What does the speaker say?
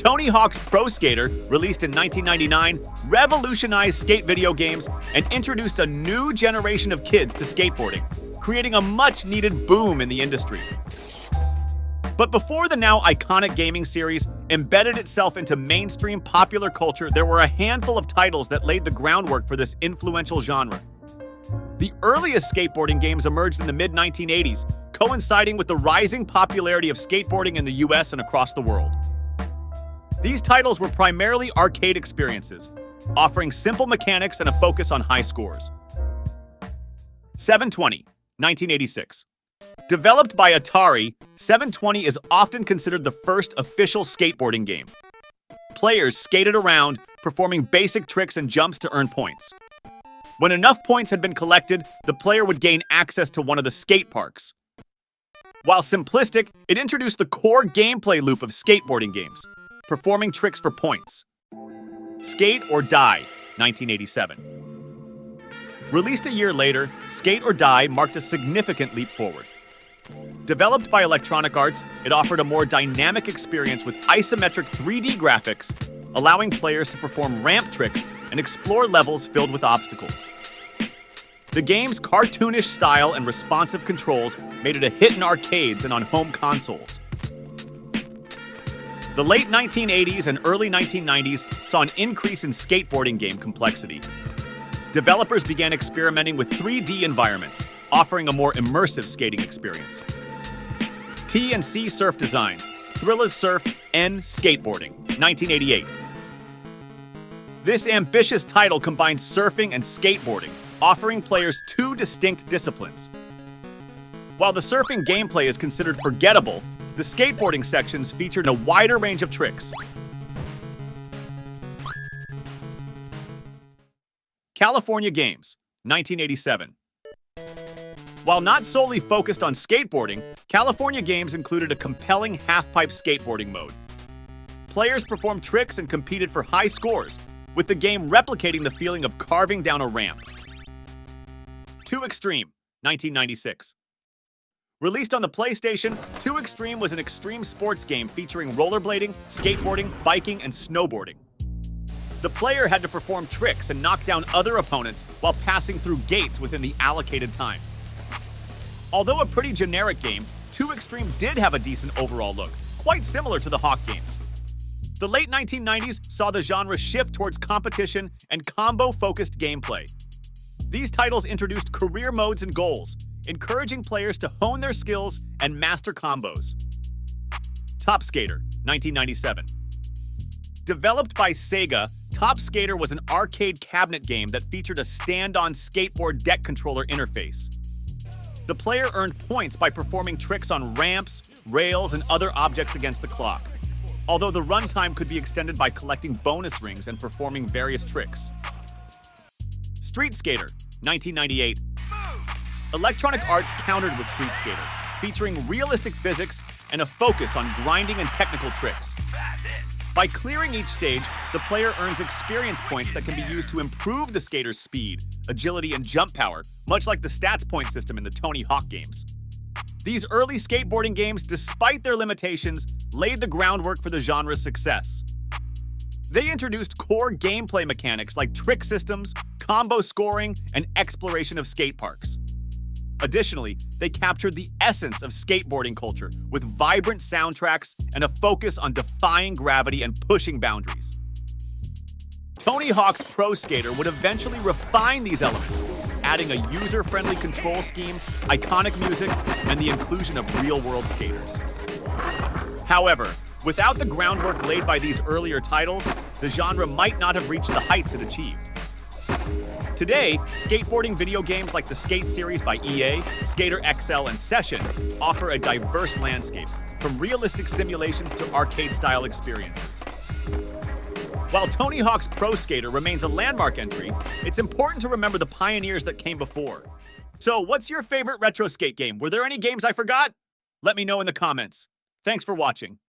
Tony Hawk's Pro Skater, released in 1999, revolutionized skate video games and introduced a new generation of kids to skateboarding, creating a much-needed boom in the industry. But before the now iconic gaming series embedded itself into mainstream popular culture, there were a handful of titles that laid the groundwork for this influential genre. The earliest skateboarding games emerged in the mid-1980s, coinciding with the rising popularity of skateboarding in the US and across the world. These titles were primarily arcade experiences, offering simple mechanics and a focus on high scores. 720, 1986. Developed by Atari, 720 is often considered the first official skateboarding game. Players skated around, performing basic tricks and jumps to earn points. When enough points had been collected, the player would gain access to one of the skate parks. While simplistic, it introduced the core gameplay loop of skateboarding games, performing tricks for points. Skate or Die, 1987. Released a year later, Skate or Die marked a significant leap forward. Developed by Electronic Arts, it offered a more dynamic experience with isometric 3D graphics, allowing players to perform ramp tricks and explore levels filled with obstacles. The game's cartoonish style and responsive controls made it a hit in arcades and on home consoles. The late 1980s and early 1990s saw an increase in skateboarding game complexity. Developers began experimenting with 3D environments, offering a more immersive skating experience. T&C Surf Designs, Thrilla's Surf, N Skateboarding, 1988. This ambitious title combines surfing and skateboarding, offering players two distinct disciplines. While the surfing gameplay is considered forgettable, the skateboarding sections featured a wider range of tricks. California Games, 1987. While not solely focused on skateboarding, California Games included a compelling half-pipe skateboarding mode. Players performed tricks and competed for high scores, with the game replicating the feeling of carving down a ramp. Too Extreme, 1996. Released on the PlayStation, Too Extreme was an extreme sports game featuring rollerblading, skateboarding, biking, and snowboarding. The player had to perform tricks and knock down other opponents while passing through gates within the allocated time. Although a pretty generic game, Too Extreme did have a decent overall look, quite similar to the Hawk games. The late 1990s saw the genre shift towards competition and combo-focused gameplay. These titles introduced career modes and goals, encouraging players to hone their skills and master combos. Top Skater, 1997. Developed by Sega, Top Skater was an arcade cabinet game that featured a stand-on skateboard deck controller interface. The player earned points by performing tricks on ramps, rails, and other objects against the clock, although the runtime could be extended by collecting bonus rings and performing various tricks. Street Skater, 1998. Electronic Arts countered with Street Skater, featuring realistic physics and a focus on grinding and technical tricks. By clearing each stage, the player earns experience points that can be used to improve the skater's speed, agility, and jump power, much like the stats point system in the Tony Hawk games. These early skateboarding games, despite their limitations, laid the groundwork for the genre's success. They introduced core gameplay mechanics like trick systems, combo scoring, and exploration of skate parks. Additionally, they captured the essence of skateboarding culture with vibrant soundtracks and a focus on defying gravity and pushing boundaries. Tony Hawk's Pro Skater would eventually refine these elements, adding a user-friendly control scheme, iconic music, and the inclusion of real-world skaters. However, without the groundwork laid by these earlier titles, the genre might not have reached the heights it achieved. Today, skateboarding video games like the Skate series by EA, Skater XL, and Session offer a diverse landscape, from realistic simulations to arcade-style experiences. While Tony Hawk's Pro Skater remains a landmark entry, it's important to remember the pioneers that came before. So, what's your favorite retro skate game? Were there any games I forgot? Let me know in the comments. Thanks for watching.